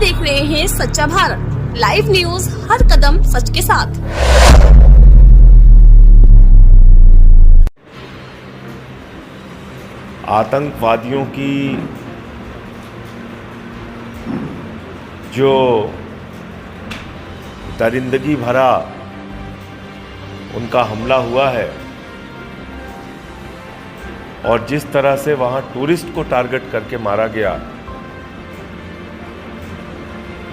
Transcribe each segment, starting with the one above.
देख रहे हैं सच्चा भारत लाइव न्यूज, हर कदम सच के साथ। आतंकवादियों की जो दरिंदगी भरा उनका हमला हुआ है और जिस तरह से वहां टूरिस्ट को टारगेट करके मारा गया,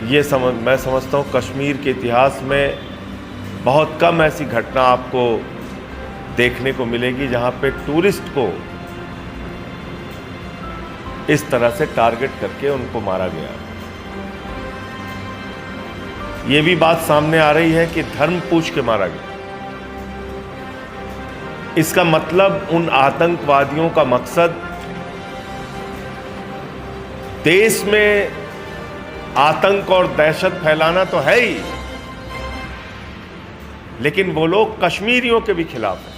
मैं समझता हूँ कश्मीर के इतिहास में बहुत कम ऐसी घटना आपको देखने को मिलेगी जहां पे टूरिस्ट को इस तरह से टारगेट करके उनको मारा गया। ये भी बात सामने आ रही है कि धर्म पूछ के मारा गया। इसका मतलब उन आतंकवादियों का मकसद देश में आतंक और दहशत फैलाना तो है ही, लेकिन वो लोग कश्मीरियों के भी खिलाफ हैं,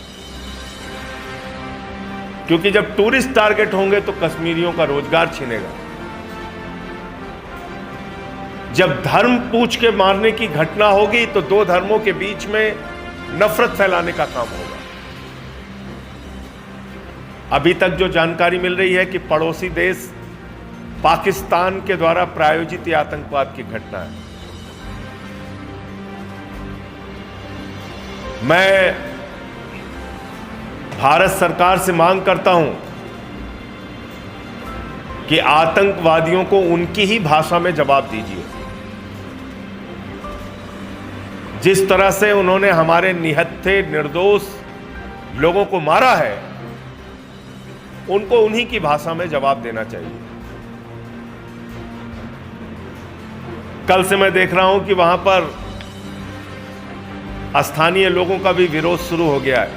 क्योंकि जब टूरिस्ट टारगेट होंगे तो कश्मीरियों का रोजगार छिनेगा। जब धर्म पूछ के मारने की घटना होगी तो दो धर्मों के बीच में नफरत फैलाने का काम होगा। अभी तक जो जानकारी मिल रही है कि पड़ोसी देश पाकिस्तान के द्वारा प्रायोजित ये आतंकवाद की घटना है। मैं भारत सरकार से मांग करता हूं कि आतंकवादियों को उनकी ही भाषा में जवाब दीजिए। जिस तरह से उन्होंने हमारे निहत्थे निर्दोष लोगों को मारा है, उनको उन्हीं की भाषा में जवाब देना चाहिए। कल से मैं देख रहा हूं कि वहां पर स्थानीय लोगों का भी विरोध शुरू हो गया है।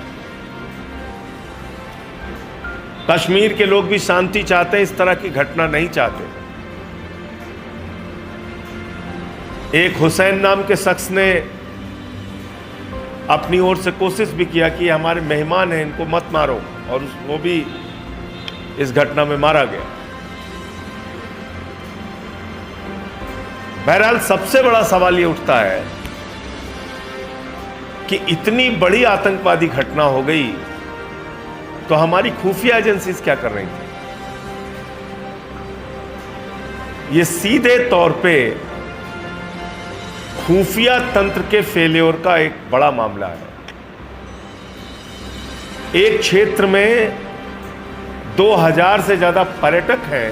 कश्मीर के लोग भी शांति चाहते हैं, इस तरह की घटना नहीं चाहते। एक हुसैन नाम के शख्स ने अपनी ओर से कोशिश भी किया कि हमारे मेहमान हैं, इनको मत मारो, और वो भी इस घटना में मारा गया। बहरहाल सबसे बड़ा सवाल ये उठता है कि इतनी बड़ी आतंकवादी घटना हो गई तो हमारी खुफिया एजेंसीज क्या कर रही थी? ये सीधे तौर पे खुफिया तंत्र के फेल्योर का एक बड़ा मामला है। एक क्षेत्र में 2000 से ज्यादा पर्यटक हैं,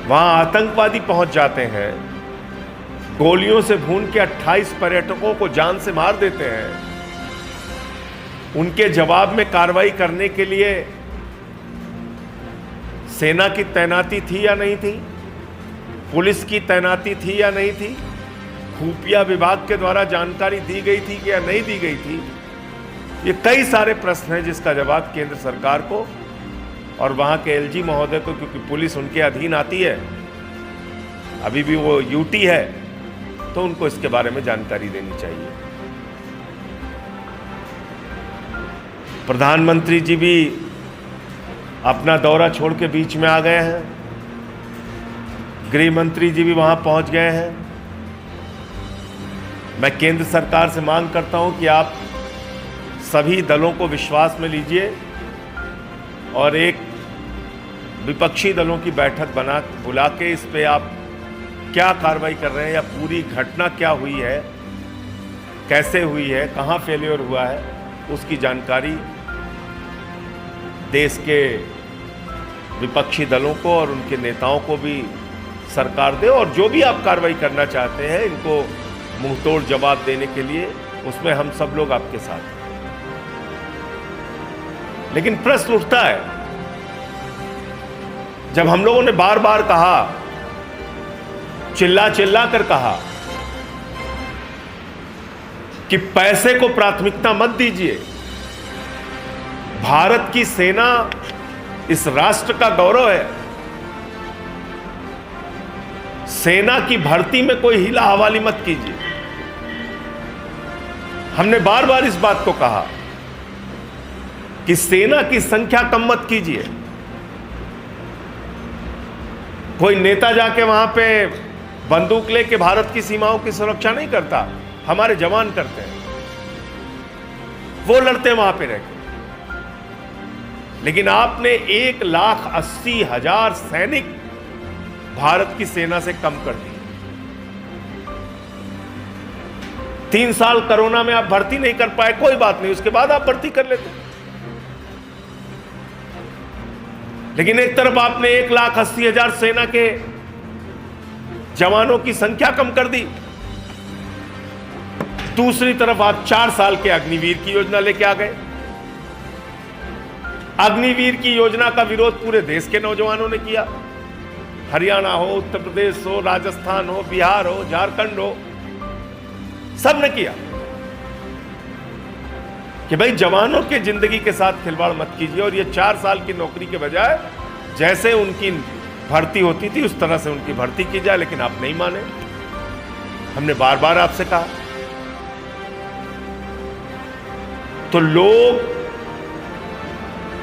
वहां आतंकवादी पहुंच जाते हैं, गोलियों से भून के 28 पर्यटकों को जान से मार देते हैं। उनके जवाब में कार्रवाई करने के लिए सेना की तैनाती थी या नहीं थी, पुलिस की तैनाती थी या नहीं थी, खुफिया विभाग के द्वारा जानकारी दी गई थी कि या नहीं दी गई थी? ये कई सारे प्रश्न हैं जिसका जवाब केंद्र सरकार को और वहाँ के एलजी महोदय को, क्योंकि पुलिस उनके अधीन आती है, अभी भी वो यूटी है, तो उनको इसके बारे में जानकारी देनी चाहिए। प्रधानमंत्री जी भी अपना दौरा छोड़ के बीच में आ गए हैं, गृह मंत्री जी भी वहाँ पहुँच गए हैं। मैं केंद्र सरकार से मांग करता हूँ कि आप सभी दलों को विश्वास में लीजिए और एक विपक्षी दलों की बैठक बुला के इस पे आप क्या कार्रवाई कर रहे हैं या पूरी घटना क्या हुई है, कैसे हुई है, कहाँ फेलियर हुआ है, उसकी जानकारी देश के विपक्षी दलों को और उनके नेताओं को भी सरकार दे। और जो भी आप कार्रवाई करना चाहते हैं, इनको मुंहतोड़ जवाब देने के लिए, उसमें हम सब लोग आपके साथ हैं। लेकिन प्रश्न उठता है, जब हम लोगों ने बार बार कहा, चिल्ला चिल्ला कर कहा कि पैसे को प्राथमिकता मत दीजिए, भारत की सेना इस राष्ट्र का गौरव है, सेना की भर्ती में कोई हिला हवाली मत कीजिए। हमने बार बार इस बात को कहा कि सेना की संख्या कम मत कीजिए। कोई नेता जाके वहां पे बंदूक लेके भारत की सीमाओं की सुरक्षा नहीं करता, हमारे जवान करते हैं, वो लड़ते हैं वहां पे रहकर। लेकिन आपने 1,80,000 सैनिक भारत की सेना से कम कर दिए। 3 साल कोरोना में आप भर्ती नहीं कर पाए, कोई बात नहीं, उसके बाद आप भर्ती कर लेते। लेकिन एक तरफ आपने 1,80,000 सेना के जवानों की संख्या कम कर दी, दूसरी तरफ आप 4 साल के अग्निवीर की योजना लेके आ गए। अग्निवीर की योजना का विरोध पूरे देश के नौजवानों ने किया, हरियाणा हो, उत्तर प्रदेश हो, राजस्थान हो, बिहार हो, झारखंड हो, सब ने किया कि भाई जवानों के जिंदगी के साथ खिलवाड़ मत कीजिए, और ये 4 साल की नौकरी के बजाय जैसे उनकी भर्ती होती थी उस तरह से उनकी भर्ती की जाए। लेकिन आप नहीं माने, हमने बार बार आपसे कहा। तो लोग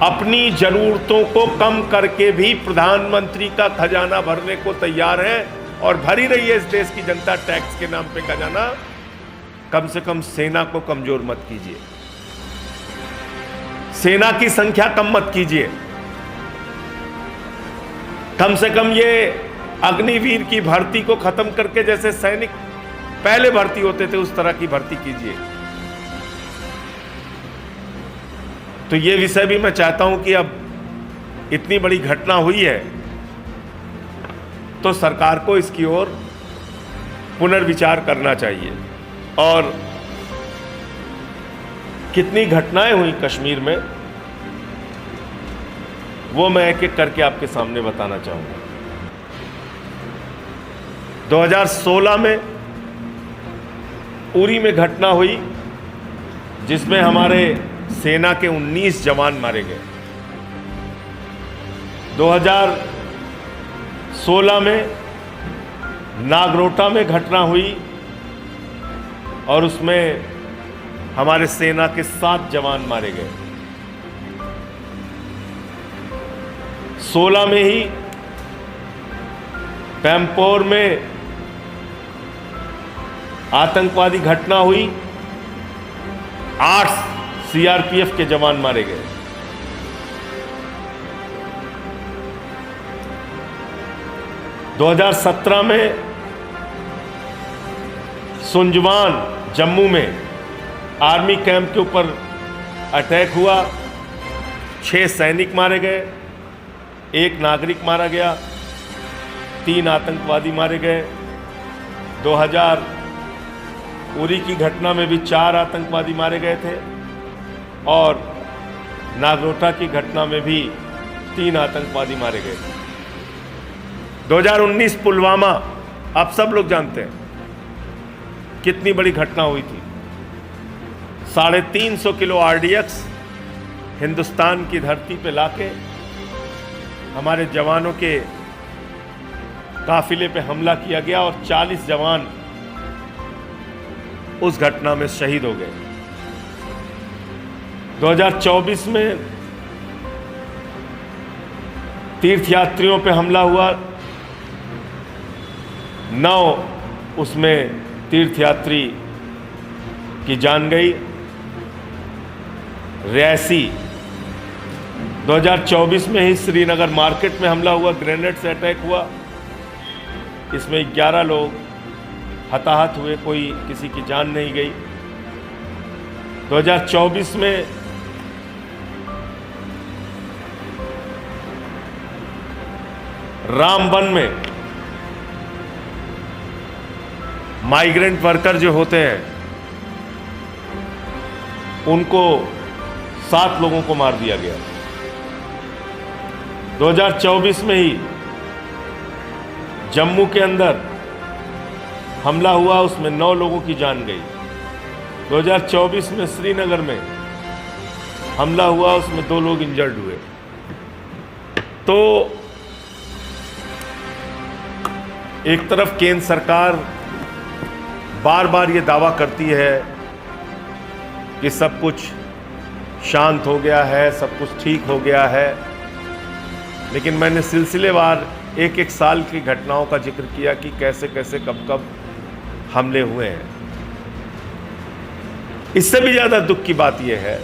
अपनी जरूरतों को कम करके भी प्रधानमंत्री का खजाना भरने को तैयार है, और भर ही रही है इस देश की जनता टैक्स के नाम पे खजाना। कम से कम सेना को कमजोर मत कीजिए, सेना की संख्या कम मत कीजिए, कम से कम ये अग्निवीर की भर्ती को खत्म करके जैसे सैनिक पहले भर्ती होते थे उस तरह की भर्ती कीजिए। तो ये विषय भी मैं चाहता हूं कि अब इतनी बड़ी घटना हुई है तो सरकार को इसकी ओर पुनर्विचार करना चाहिए। और कितनी घटनाएं हुई कश्मीर में वो मैं एक एक करके आपके सामने बताना चाहूंगा। 2016 में उरी में घटना हुई जिसमें हमारे सेना के 19 जवान मारे गए। 2016 में नागरोटा में घटना हुई और उसमें हमारे सेना के 7 जवान मारे गए। 16 में ही पैम्पोर में आतंकवादी घटना हुई, 8 सीआरपीएफ के जवान मारे गए। - 2017 में सुंजवान जम्मू में आर्मी कैंप के ऊपर अटैक हुआ, 6 सैनिक मारे गए, 1 नागरिक मारा गया, 3 आतंकवादी मारे गए। 2000 उरी की घटना में भी 4 आतंकवादी मारे गए थे और नागरोटा की घटना में भी 3 आतंकवादी मारे गए थे। 2019 पुलवामा, आप सब लोग जानते हैं कितनी बड़ी घटना हुई थी। 350 किलो आरडीएक्स हिंदुस्तान की धरती पे लाके हमारे जवानों के काफिले पे हमला किया गया और 40 जवान उस घटना में शहीद हो गए। 2024 में तीर्थयात्रियों पे हमला हुआ, 9 उसमें तीर्थयात्री की जान गई। रियासी 2024 में ही श्रीनगर मार्केट में हमला हुआ, ग्रेनेड से अटैक हुआ, इसमें 11 लोग हताहत हुए, कोई किसी की जान नहीं गई। 2024 में रामबन में माइग्रेंट वर्कर जो होते हैं उनको 7 लोगों को मार दिया गया। 2024 में ही जम्मू के अंदर हमला हुआ, उसमें 9 लोगों की जान गई। 2024 में श्रीनगर में हमला हुआ, उसमें 2 लोग इंजर्ड हुए। तो एक तरफ केंद्र सरकार बार बार ये दावा करती है कि सब कुछ शांत हो गया है, सब कुछ ठीक हो गया है, लेकिन मैंने सिलसिलेवार एक एक साल की घटनाओं का जिक्र किया कि कैसे कैसे कब कब हमले हुए हैं। इससे भी ज्यादा दुख की बात यह है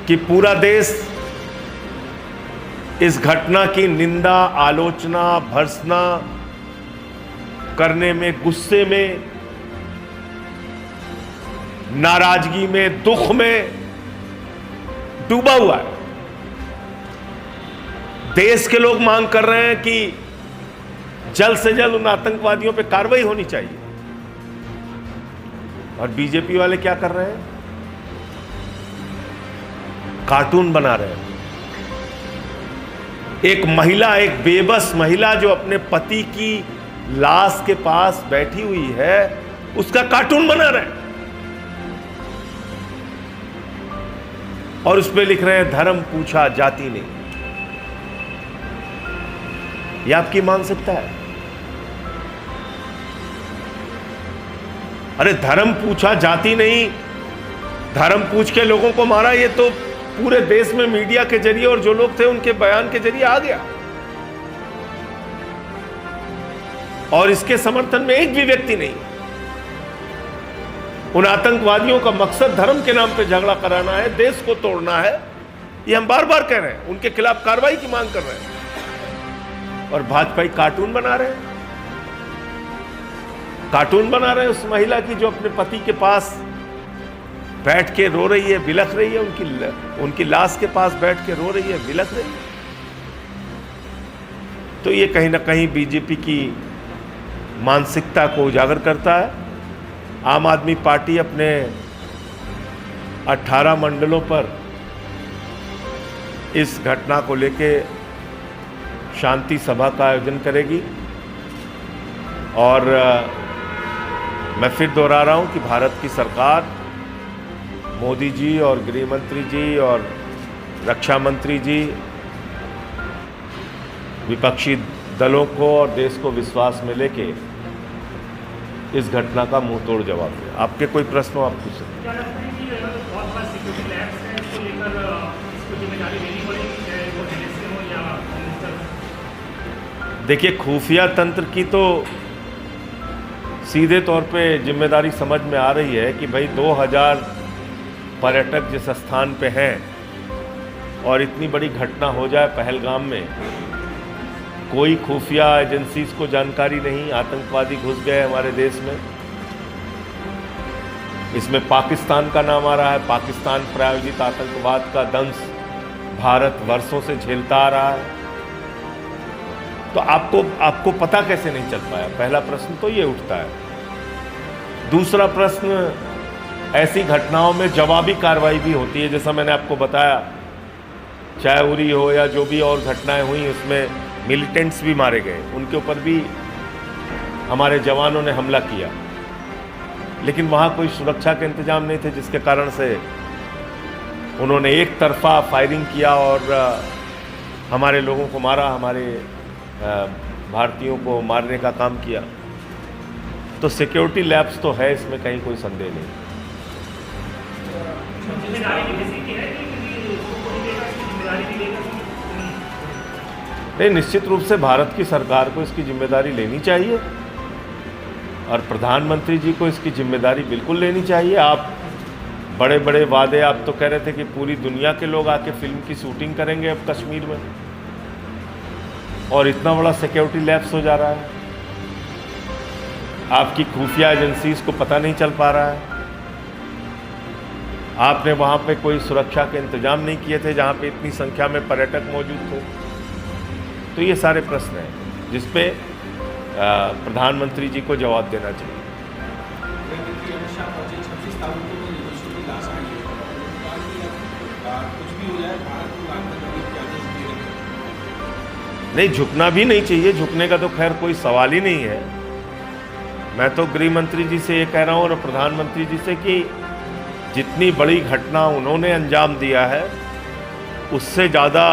कि पूरा देश इस घटना की निंदा, आलोचना, भर्त्सना करने में, गुस्से में, नाराजगी में, दुख में डूबा हुआ है। देश के लोग मांग कर रहे हैं कि जल्द से जल्द उन आतंकवादियों पे कार्रवाई होनी चाहिए, और बीजेपी वाले क्या कर रहे हैं? कार्टून बना रहे हैं। एक महिला, एक बेबस महिला जो अपने पति की लाश के पास बैठी हुई है, उसका कार्टून बना रहे हैं और उसमें लिख रहे हैं धर्म पूछा जाति नहीं। यह आपकी मानसिकता है? अरे धर्म पूछा जाति नहीं, धर्म पूछ के लोगों को मारा, ये तो पूरे देश में मीडिया के जरिए और जो लोग थे उनके बयान के जरिए आ गया। और इसके समर्थन में एक भी व्यक्ति नहीं। उन आतंकवादियों का मकसद धर्म के नाम पे झगड़ा कराना है, देश को तोड़ना है। ये हम बार बार कह रहे हैं, उनके खिलाफ कार्रवाई की मांग कर रहे हैं, और भाजपाई कार्टून बना रहे हैं। कार्टून बना रहे हैं उस महिला की जो अपने पति के पास बैठ के रो रही है, बिलख रही है, उनकी लाश के पास बैठ के रो रही है, बिलख रही है। तो ये कहीं ना कहीं बीजेपी की मानसिकता को उजागर करता है। आम आदमी पार्टी अपने 18 मंडलों पर इस घटना को लेके शांति सभा का आयोजन करेगी, और मैं फिर दोहरा रहा हूं कि भारत की सरकार, मोदी जी और गृह मंत्री जी और रक्षा मंत्री जी विपक्षी दलों को और देश को विश्वास में लेके इस घटना का मुंह तोड़ जवाब दें। आपके कोई प्रश्न हो आप पूछ सकते हैं। देखिए, खुफिया तंत्र की तो सीधे तौर पे जिम्मेदारी समझ में आ रही है कि भाई 2000 पर्यटक जिस स्थान पे हैं और इतनी बड़ी घटना हो जाए पहलगाम में, कोई खुफिया एजेंसीज को जानकारी नहीं, आतंकवादी घुस गए हमारे देश में। इसमें पाकिस्तान का नाम आ रहा है। पाकिस्तान प्रायोजित आतंकवाद का दंश भारत वर्षों से झेलता आ रहा है। तो आपको पता कैसे नहीं चल पाया? पहला प्रश्न तो ये उठता है। दूसरा प्रश्न, ऐसी घटनाओं में जवाबी कार्रवाई भी होती है। जैसा मैंने आपको बताया, चाहे उरी हो या जो भी और घटनाएं हुई, उसमें मिलिटेंट्स भी मारे गए, उनके ऊपर भी हमारे जवानों ने हमला किया, लेकिन वहाँ कोई सुरक्षा के इंतजाम नहीं थे, जिसके कारण से उन्होंने एक तरफा फायरिंग किया और हमारे लोगों को मारा, हमारे भारतीयों को मारने का काम किया। तो सिक्योरिटी लैप्स तो है, इसमें कहीं कोई संदेह नहीं। नहीं, निश्चित रूप से भारत की सरकार को इसकी जिम्मेदारी लेनी चाहिए और प्रधानमंत्री जी को इसकी जिम्मेदारी बिल्कुल लेनी चाहिए। आप बड़े बड़े वादे, आप तो कह रहे थे कि पूरी दुनिया के लोग आके फिल्म की शूटिंग करेंगे अब कश्मीर में, और इतना बड़ा सिक्योरिटी लैप्स हो जा रहा है। आपकी खुफिया एजेंसीज को पता नहीं चल पा रहा है। आपने वहाँ पे कोई सुरक्षा के इंतजाम नहीं किए थे जहाँ पे इतनी संख्या में पर्यटक मौजूद थे। तो ये सारे प्रश्न हैं जिस पे प्रधानमंत्री जी को जवाब देना चाहिए। नहीं, झुकना भी नहीं चाहिए। झुकने का तो खैर कोई सवाल ही नहीं है। मैं तो गृह मंत्री जी से ये कह रहा हूँ और प्रधानमंत्री जी से कि जितनी बड़ी घटना उन्होंने अंजाम दिया है, उससे ज़्यादा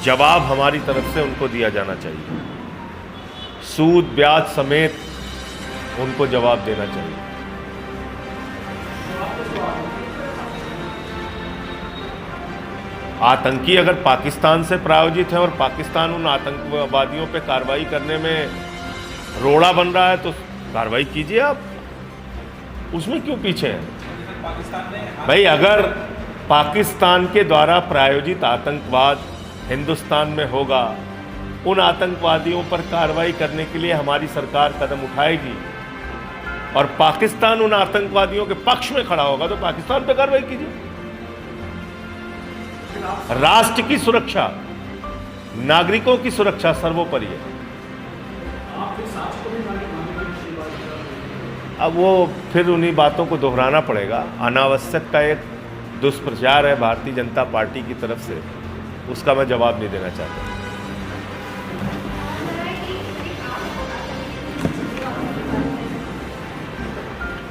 जवाब हमारी तरफ से उनको दिया जाना चाहिए। सूद ब्याज समेत उनको जवाब देना चाहिए। आतंकी अगर पाकिस्तान से प्रायोजित है और पाकिस्तान उन आतंकवादियों पे कार्रवाई करने में रोड़ा बन रहा है तो कार्रवाई कीजिए आप, उसमें क्यों पीछे हैं? भाई अगर पाकिस्तान के द्वारा प्रायोजित आतंकवाद हिंदुस्तान में होगा, उन आतंकवादियों पर कार्रवाई करने के लिए हमारी सरकार कदम उठाएगी और पाकिस्तान उन आतंकवादियों के पक्ष में खड़ा होगा तो पाकिस्तान पर कार्रवाई कीजिए। राष्ट्र की सुरक्षा, नागरिकों की सुरक्षा सर्वोपरि है। अब वो फिर उन्हीं बातों को दोहराना पड़ेगा। अनावश्यक का एक दुष्प्रचार है भारतीय जनता पार्टी की तरफ से, उसका मैं जवाब नहीं देना चाहता।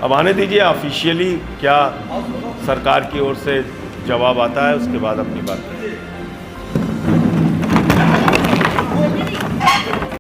अब आने दीजिए, ऑफिशियली क्या सरकार की ओर से जवाब आता है उसके बाद अपनी बात करें।